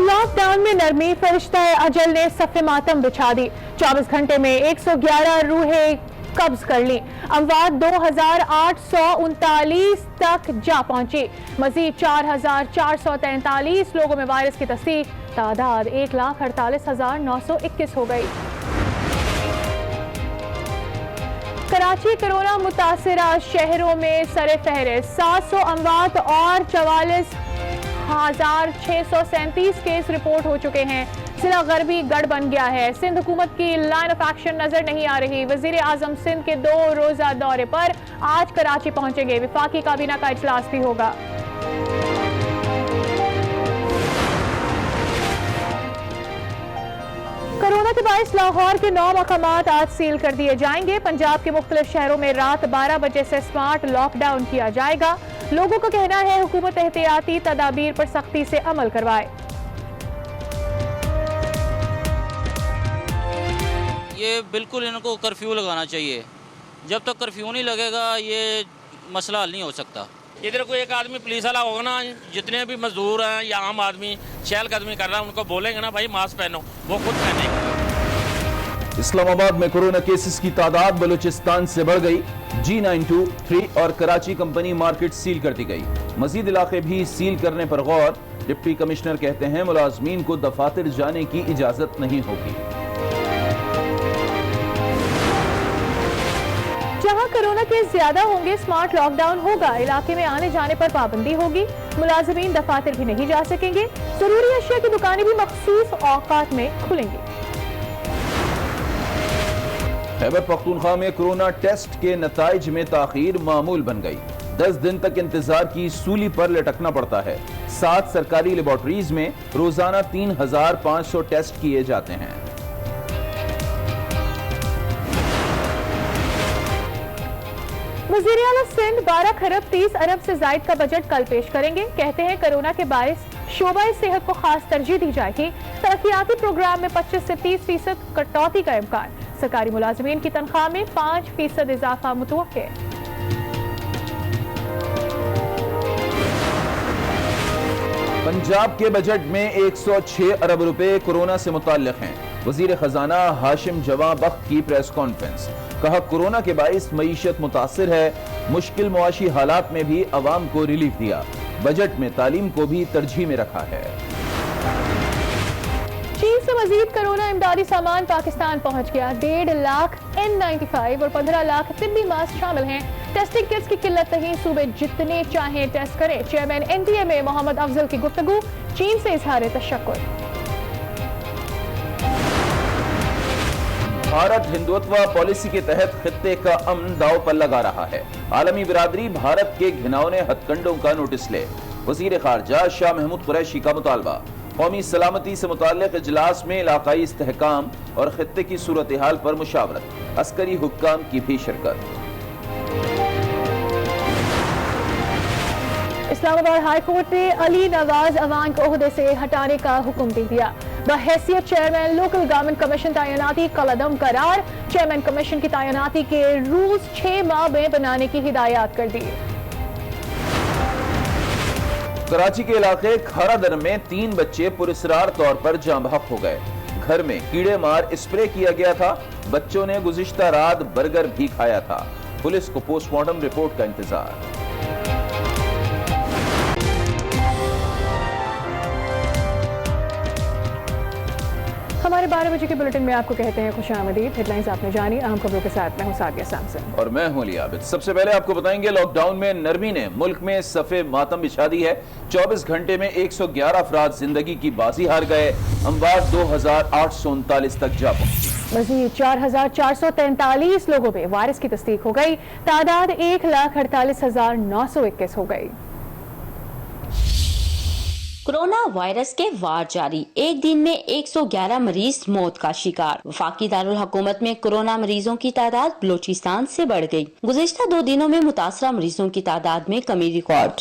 Lock down में नरमी, फरिश्ता अजल ने सफ़े मातम बिछा दी। 24 घंटे में 111 रूहें कब्ज कर ली। अमवात 2839 तक जा पहुंची। मजीद 4443 लोगों में वायरस की तस्दीक। तादाद 1,48,921 हो गई। कराची कोरोना मुतासिरा शहरों में सरे फहरिस्त 700 अमवात और 44,637 केस रिपोर्ट हो चुके हैं। जिला गरबी गढ़ बन गया है। सिंध हुकूमत की लाइन ऑफ एक्शन नजर नहीं आ रही। वजीर आजम सिंध के 2 रोजा दौरे पर आज कराची पहुंचेंगे। विफाकी काबीना का इजलास भी होगा। कोरोना के बायस लाहौर के 9 मकामात आज सील कर दिए जाएंगे। पंजाब के मुख्तलिफ शहरों में रात 12 बजे से स्मार्ट लॉकडाउन किया जाएगा। लोगों का कहना है हुकूमत एहतियाती तदाबीर पर सख्ती से अमल करवाए। ये बिल्कुल इनको कर्फ्यू लगाना चाहिए। जब तक कर्फ्यू नहीं लगेगा ये मसला हल नहीं हो सकता। इधर कोई एक आदमी पुलिस वाला होगा ना, जितने भी मजदूर हैं या आम आदमी चहल कदमी कर रहा है उनको बोलेंगे ना भाई मास्क पहनो, वो खुद पहनेंगे। इस्लामाबाद में कोरोना केसेस की तादाद बलूचिस्तान से बढ़ गई। G92, 3 और कराची कंपनी मार्केट सील कर दी गई। मजीद इलाके भी सील करने पर गौर। डिप्टी कमिश्नर कहते हैं मुलाजमीन को दफातर जाने की इजाजत नहीं होगी। जहां कोरोना केस ज्यादा होंगे स्मार्ट लॉकडाउन होगा। इलाके में आने जाने पर पाबंदी होगी। मुलाजिमीन दफातर भी नहीं जा सकेंगे। जरूरी अशिया की दुकानें भी मखसूस औकात में खुलेंगी। खैबर पख्तूनख्वा में कोरोना टेस्ट के नताइज में ताखीर मामूल बन गई। 10 दिन तक इंतजार की सूली पर लटकना पड़ता है। 7 सरकारी लेबोरेटरीज में रोजाना 3500 टेस्ट किए जाते हैं। वज़ीर आला सिंध 12 खरब 30 अरब से जायद का बजट कल पेश करेंगे। कहते हैं कोरोना के बायस शोबा सेहत को खास तरजीह दी जाएगी। तरक्याती प्रोग्राम में 25 से 30% कटौती का इम्कान। सरकारी मुलाजिमीन की तनख्वाह में 5% इजाफा मुतवक्के। पंजाब के बजट में 106 अरब रुपए कोरोना से मुताल्लिक हैं। वजीर खजाना हाशिम जवां बख्त की प्रेस कॉन्फ्रेंस। कहा कोरोना के बाइस मईशत मुतासिर है। मुश्किल मुआशी हालात में भी अवाम को रिलीफ दिया। बजट में तालीम को भी तरजीह में रखा है। चीन से मजीद कोरोना इमदादी सामान पाकिस्तान पहुंच गया। 1.5 लाख N95 और 15 लाख तिब्बी मास्क शामिल हैं। टेस्टिंग किट्स की किल्लत नहीं, सूबे जितने चाहें टेस्ट करें। चेयरमैन NTMA मोहम्मद अफजल की गुफ्तगू। चीन से इजहार तशक्कुर। भारत हिंदुत्व पॉलिसी के तहत खित्ते का अमन दाव पर लगा रहा है। आलमी बिरादरी भारत के घिनौने हथकंडों का नोटिस ले। वजीर खारजा शाह महमूद कुरैशी का मुतालबा। कौमी सलामती से मुताल्लिक इजलास में इलाकाई इस्तेहकाम और खित्ते की सूरत हाल पर मुशावरत। अस्करी हुक्काम की भी शिरकत। इस्लामाबाद हाई कोर्ट ने अली नवाज अवान को ओहदे से हटाने का हुक्म दे दिया। बहैसियत चेयरमैन लोकल गवर्नमेंट कमीशन तैनाती कलअदम करार। चेयरमैन कमीशन की तैनाती के रूल्स 6 माह में बनाने की हिदायत कर दी। कराची के इलाके खारादर में 3 बच्चे पुरस्रार तौर पर जाँ बहक हो गए। घर में कीड़े मार स्प्रे किया गया था। बच्चों ने गुज़िश्ता रात बर्गर भी खाया था। पुलिस को पोस्टमार्टम रिपोर्ट का इंतजार। हमारे 12 बजे के बुलेटिन में आपको कहते हैं खुशामदीद। हेडलाइंस आपने जानी। अहम खबरों के साथ मैं हूं सादिया सैमसन और मैं हूं अली आबिद। सबसे पहले आपको बताएंगे लॉकडाउन में नरमी ने मुल्क में सफ़े मातम बिछा दी है। 24 घंटे में 111 अफराद जिंदगी की बाजी हार गए। अमवात 2839 तक जा पहुंची। मजीद 4443 लोगों में वायरस की तस्दीक हो गई। तादाद 1,48,921 हो गई। कोरोना वायरस के वार जारी। एक दिन में 111 मरीज मौत का शिकार। वफाकी दारुल हुकूमत में कोरोना मरीजों की तादाद बलूचिस्तान से बढ़ गई। गुज़िश्ता 2 दिनों में मुतासरा मरीजों की तादाद में कमी record.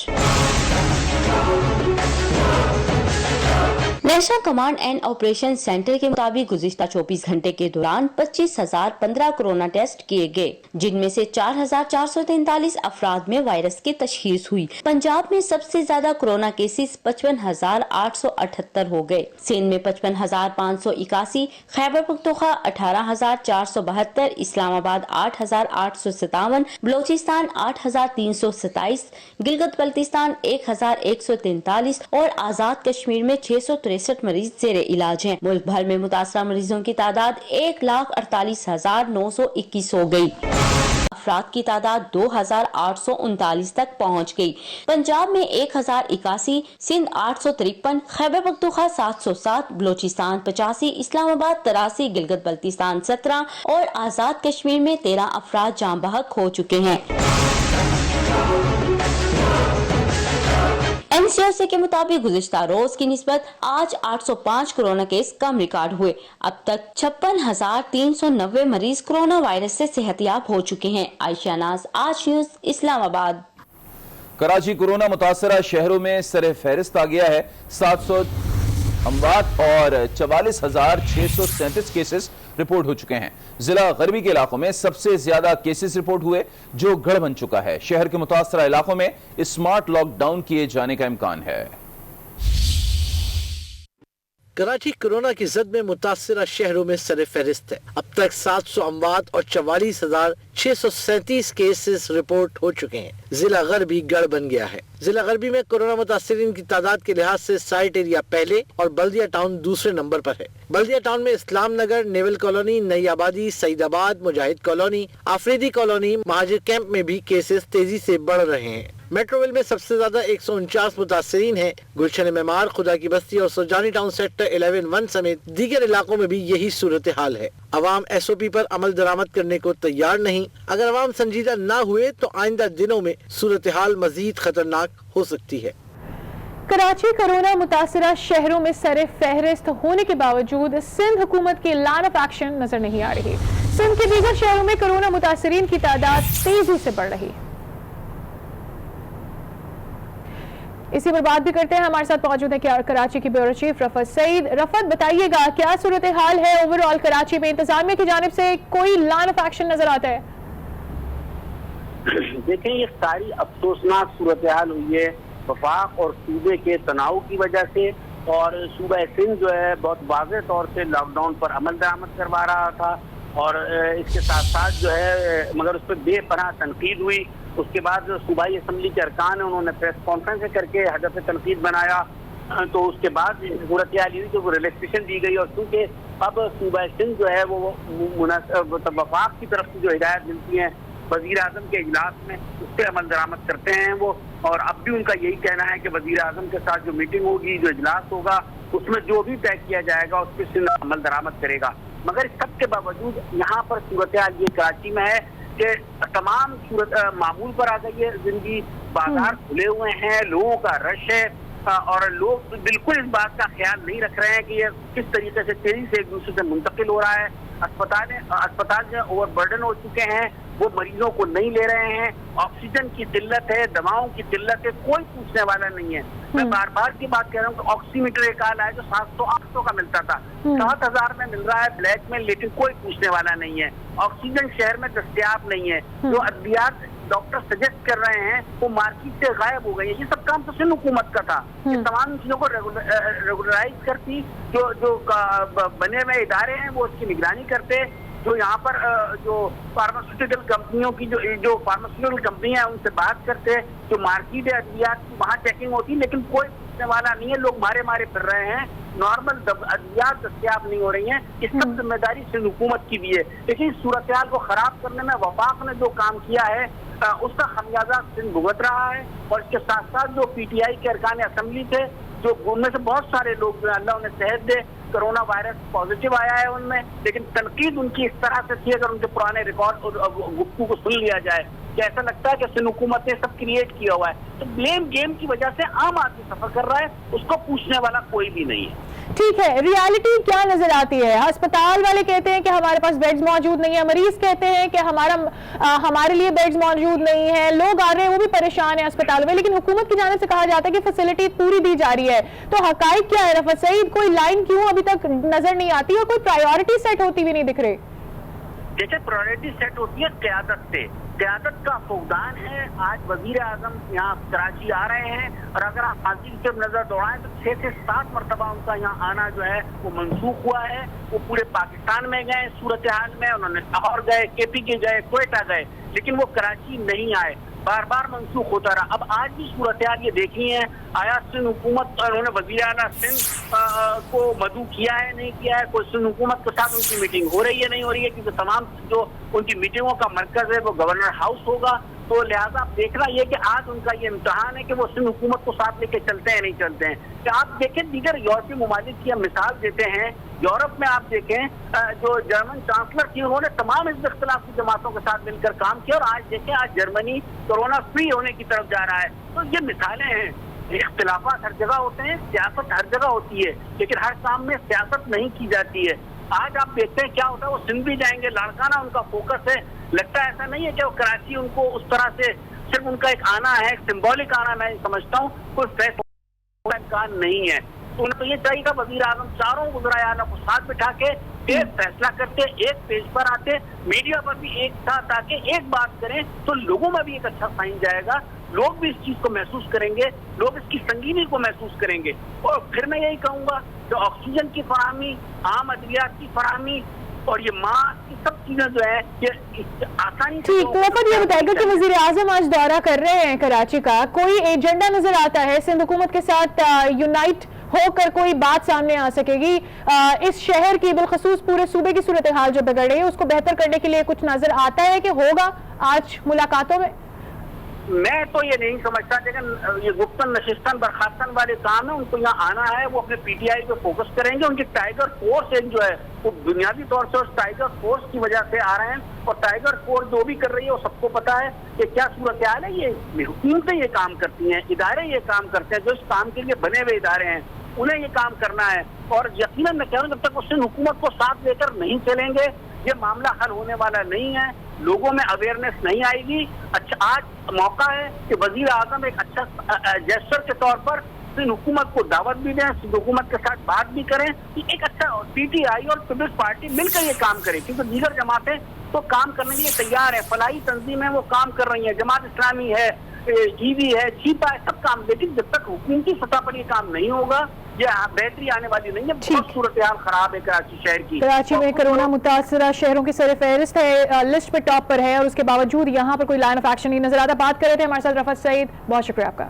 National command and operation centre के मुताबिक गुज़िश्ता 24 घंटे के दौरान 25,015 कोरोना टेस्ट किए गए, जिनमें से 4,443 अफराद में वायरस की तशखीस हुई। पंजाब में सबसे ज्यादा कोरोना केसेस 55,878 हो गए। सिंध में 55,581, खैबर पख्तूनख्वा 18,472, इस्लामाबाद 8,857, बलोचिस्तान 8,327, गिलगित बल्तिस्तान 1,143 और आजाद कश्मीर में 663 मरीज जेरे इलाज हैं। मुल्क भर में मुतासरा मरीजों की तादाद 1,48,921 हो गई। अफराद की तादाद 2,839 तक पहुँच गई। पंजाब में 1,081, सिंध 853, खैबर पख्तूनख्वा 707, बलोचिस्तान 85, इस्लामाबाद 83, गिलगित बल्तिस्तान 17 और आजाद कश्मीर में 13 अफराद जान बहक हो चुके हैं। NCOC के मुताबिक गुज़िश्ता रोज की निस्बत आज 805 कोरोना केस कम रिकॉर्ड हुए। अब तक 56,390 मरीज कोरोना वायरस से सेहतयाब हो चुके हैं। आयशा नाज, आज न्यूज, इस्लामाबाद। कराची कोरोना मुतासरा शहरों में सरे फहरिस्त आ गया है। 700 अमवात और 44,637 केसेस रिपोर्ट हो चुके हैं। जिला गरबी के इलाकों में सबसे ज्यादा केसेस रिपोर्ट हुए, जो गढ़ बन चुका है। शहर के मुतासरा इलाकों में स्मार्ट लॉकडाउन किए जाने का इम्कान है। कराची कोरोना की जद में मुतासरा शहरों में सरे फहरिस्त है। अब तक 700 अमवात और 44,637 केसेस रिपोर्ट हो चुके हैं। जिला गरबी गढ़ बन गया है। जिला गरबी में कोरोना मुतासरीन की तादाद के लिहाज से साइट एरिया पहले और बल्दिया टाउन दूसरे नंबर पर है। बल्दिया टाउन में इस्लाम नगर, नेवल कॉलोनी, नई आबादी, सईदाबाद, मुजाहिद colony, Afridi colony, Muhajir camp में भी केसेस तेजी से बढ़ रहे हैं। मेट्रोविल में सबसे ज्यादा 149 मुतासरीन हैं। गुलशन मेमार, खुदा की बस्ती और सुजानी टाउन सेक्टर 11-1 समेत दीगर इलाकों में भी यही सूरत हाल है। अवाम SOP पर अमल दरामद करने को तैयार नहीं। अगर अवाम संजीदा न हुए तो आइंदा दिनों में सूरत हाल मजीद खतरनाक हो सकती है। कराची कोरोना मुतासरा शहरों में सरे फहरिस्त होने के बावजूद सिंध हुकूमत की लाइन ऑफ एक्शन नजर नहीं आ रही। सिंध के दीगर शहरों में कोरोना मुतासरीन की तादाद तेजी से बढ़ रही। इसी पर बात भी करते हैं। हमारे साथ मौजूद है कराची की ब्यूरो चीफ रफत सईद। रफत, बताइएगा क्या सूरत हाल है ओवरऑल कराची में? इंतजामिया की जानिब से कोई लाइन ऑफ एक्शन नजर आता है? देखें, ये सारी अफसोसनाक सूरत हाल हुई है वफाक और सूबे के तनाव की वजह से। और सूबा सिंध जो है बहुत वाज़ेह तौर से लॉकडाउन पर अमल दरामद करवा रहा था और इसके साथ साथ जो है मगर उस पर बेपनाह तनकीद हुई। उसके बाद जो सूबाई असम्बली के अरकान है उन्होंने प्रेस कॉन्फ्रेंस करके हदफ तनकीद बनाया। तो उसके बाद सूरत हाल हुई तो वो रिलैक्सेशन दी गई। और चूँकि अब सूबा सिंध जो है वो वफाक की तरफ से जो हिदायत मिलती है वज़ीर आज़म के इजलास में, उस पर अमल दरामद करते हैं वो। और अब भी उनका यही कहना है कि वज़ीर आज़म के साथ जो मीटिंग होगी, जो इजलास होगा, उसमें जो भी तय किया जाएगा उस पर सिंध अमल दरामद करेगा। मगर इस सब के बावजूद यहाँ पर सूरत हाल ये कराची में है कि तमाम सूरत मामूल पर आ गई है जिंदगी। बाजार खुले हुए हैं, लोगों का रश है और लोग बिल्कुल इस बात का ख्याल नहीं रख रहे हैं कि ये किस तरीके से तेजी से एक दूसरे से मुंतकिल हो रहा है। अस्पताल जो ओवरबर्डन हो चुके हैं, वो मरीजों को नहीं ले रहे हैं। ऑक्सीजन की किल्लत है, दवाओं की किल्लत है, कोई पूछने वाला नहीं है। मैं बार बार की बात कह रहा हूँ कि ऑक्सीमीटर एक आला है जो 700-800 का मिलता था, 7,000 में मिल रहा है ब्लैक में, लेकिन कोई पूछने वाला नहीं है। ऑक्सीजन शहर में दस्तयाब नहीं है। जो अद्वियात डॉक्टर सजेस्ट कर रहे हैं वो मार्केट से गायब हो गई है। ये सब काम तो सिंध हुकूमत का था। ये तमाम चीजों को रेगुलराइज करती, जो बने हुए इदारे हैं वो उसकी निगरानी करते। जो यहाँ पर जो फार्मास्यूटिकल कंपनियों की जो फार्मास्यूटिकल कंपनी है उनसे बात करते, जो मार्केट है अद्वियात की वहाँ चेकिंग होती, लेकिन कोई पूछने वाला नहीं है। लोग मारे फिर रहे हैं, नॉर्मल अद्वियात दस्तयाब नहीं हो रही हैं। इस सब जिम्मेदारी सिंध हुकूमत की भी है। लेकिन इस सूरत हाल को खराब करने में वफाक ने जो काम किया है उसका खमियाजा सिंध भुगत रहा है। और इसके साथ साथ जो PTI के अरकान असेंबली थे, जो उनमें से बहुत सारे लोग अल्लाह उन्हें सेहत दे कोरोना वायरस पॉजिटिव आया है उनमें, लेकिन तनकीद उनकी इस तरह से थी, अगर उनके पुराने रिकॉर्ड और गुफ्तगू को सुन लिया जाए कि ऐसा लगता है कि सिंध हुकूमत ने सब क्रिएट किया हुआ है। तो ब्लेम गेम की वजह से आम आदमी सफर कर रहा है, उसको पूछने वाला कोई भी नहीं है। ٹھیک ہے، ریالٹی کیا نظر آتی ہے؟ ہسپتال والے کہتے ہیں کہ ہمارے پاس بیڈز موجود نہیں ہیں، مریض کہتے ہیں کہ ہمارے لیے بیڈز موجود نہیں ہیں، لوگ آ رہے ہیں وہ بھی پریشان ہیں اسپتال میں، لیکن حکومت کی جانب سے کہا جاتا ہے کہ فیسلٹی پوری دی جا رہی ہے. تو حقائق کیا ہے رفعت سعید؟ کوئی لائن کیوں ابھی تک نظر نہیں آتی اور کوئی پرائیورٹی سیٹ ہوتی بھی نہیں دکھ رہی؟ جیسے پرائیورٹی سیٹ ہوتی ہے قیادت سے، قیادت کا فقدان ہے. آج وزیر اعظم یہاں کراچی آ رہے ہیں اور اگر آپ ماضی کی طرف نظر دوڑائیں تو 6 سے 7 مرتبہ ان کا یہاں آنا جو ہے وہ منسوخ ہوا ہے. وہ پورے پاکستان میں گئے صورتحال میں، انہوں نے لاہور گئے، KPK گئے، کوئٹہ گئے، لیکن وہ کراچی نہیں آئے، بار بار منسوخ ہوتا رہا. اب آج بھی صورتحال یہ دیکھی ہے، آیا سندھ حکومت انہوں نے وزیر اعلیٰ سندھ کو مدعو کیا ہے نہیں کیا ہے؟ کوئی سندھ حکومت کے ساتھ ان کی میٹنگ ہو رہی ہے نہیں ہو رہی ہے؟ کیونکہ تمام جو ان کی میٹنگوں کا مرکز ہے وہ گورنر ہاؤس ہوگا. تو لہٰذا آپ دیکھنا یہ کہ آج ان کا یہ امتحان ہے کہ وہ سندھ حکومت کو ساتھ لے کے چلتے ہیں نہیں چلتے ہیں. کہ آپ دیکھیں دیگر یورپی ممالک کی ہم مثال دیتے ہیں، یورپ میں آپ دیکھیں جو جرمن چانسلر تھی انہوں نے تمام حزب اختلافی جماعتوں کے ساتھ مل کر کام کیا، اور آج دیکھیں آج جرمنی کورونا فری ہونے کی طرف جا رہا ہے. تو یہ مثالیں ہیں. اختلافات ہر جگہ ہوتے ہیں، سیاست ہر جگہ ہوتی ہے، لیکن ہر کام میں سیاست نہیں کی جاتی ہے. آج آپ دیکھتے ہیں کیا ہوتا ہے، وہ سندھ بھی جائیں گے، لاڑکانہ ان کا فوکس ہے. لگتا ہے ایسا نہیں ہے کہ وہ کراچی ان کو اس طرح سے صرف ان کا ایک آنا ہے، ایک سمبولک آنا میں سمجھتا ہوں، کوئی فیصلہ امکان نہیں ہے. تو انہیں تو یہ چاہیے کہ وزیر اعظم چاروں وزرائے اعلیٰ کو ساتھ بٹھا کے ایک فیصلہ کرتے، ایک پیج پر آتے، میڈیا پر بھی ایک ساتھ آ کے ایک بات کریں تو لوگوں میں بھی ایک اچھا سائن جائے گا. لوگ بھی اس چیز کو محسوس کریں گے، لوگ اس کی سنگینی کو محسوس کریں گے. اور پھر میں یہی کہوں گا کہ آکسیجن کی فراہمی، عام ادویات کی فراہمی اور یہ ماسک کی سب چیزیں جو ہے یہ آسانی سے. ٹھیک، تو وفد یہ بتائے گا کہ وزیر اعظم آج دورہ کر رہے ہیں کراچی کا، کوئی ایجنڈا نظر آتا ہے سندھ حکومت کے ساتھ یونائٹ ہو کر کوئی بات سامنے آ سکے گی اس شہر کی، بالخصوص پورے صوبے کی صورتحال جو بگڑ رہی ہے اس کو بہتر کرنے کے لیے؟ کچھ نظر آتا ہے کہ ہوگا آج ملاقاتوں میں؟ میں تو یہ نہیں سمجھتا، لیکن یہ گفتن نشستن برخاستن والے کام ہے، ان کو یہاں آنا ہے، وہ اپنے PTI پہ فوکس کریں گے. ان کی ٹائیگر فورس ایک جو ہے وہ بنیادی طور سے اس ٹائیگر فورس کی وجہ سے آ رہے ہیں، اور ٹائیگر فورس جو بھی کر رہی ہے وہ سب کو پتا ہے کہ کیا صورتحال ہے. یہ حکومتیں یہ کام کرتی ہیں، ادارے یہ کام کرتے ہیں، جو اس کام کے لیے بنے ہوئے ادارے ہیں انہیں یہ کام کرنا ہے. اور یقیناً میں کہہ رہا ہوں جب تک وہ سندھ حکومت کو ساتھ لے کر نہیں چلیں گے یہ معاملہ حل ہونے والا نہیں ہے. لوگوں میں اویئرنیس نہیں آئے گی. اچھا آج موقع ہے کہ وزیر اعظم ایک اچھا جیسچر کے طور پر سندھ حکومت کو دعوت بھی دیں، سندھ حکومت کے ساتھ بات بھی کریں کہ ایک اچھا PTI اور پیپلز پارٹی مل کر یہ کام کرے، کیونکہ دیگر جماعتیں تو کام کرنے کے لیے تیار ہیں، فلاحی تنظیمیں وہ کام کر رہی ہیں، جماعت اسلامی ہے، EV ہے، چھیپا ہے، سب کام. لیکن جب تک حکومتی سطح پر یہ کام نہیں ہوگا یہ بہتری آنے والی نہیں ہے. بہت صورتحال خراب ہے کراچی شہر کی. کراچی میں کرونا متاثرہ شہروں کی سر فہرست ہے، لسٹ پہ ٹاپ پر ہے، اور اس کے باوجود یہاں پر کوئی لائن آف ایکشن نہیں نظر آتا. بات کر رہے تھے ہمارے ساتھ رفعت سعید، بہت شکریہ آپ کا.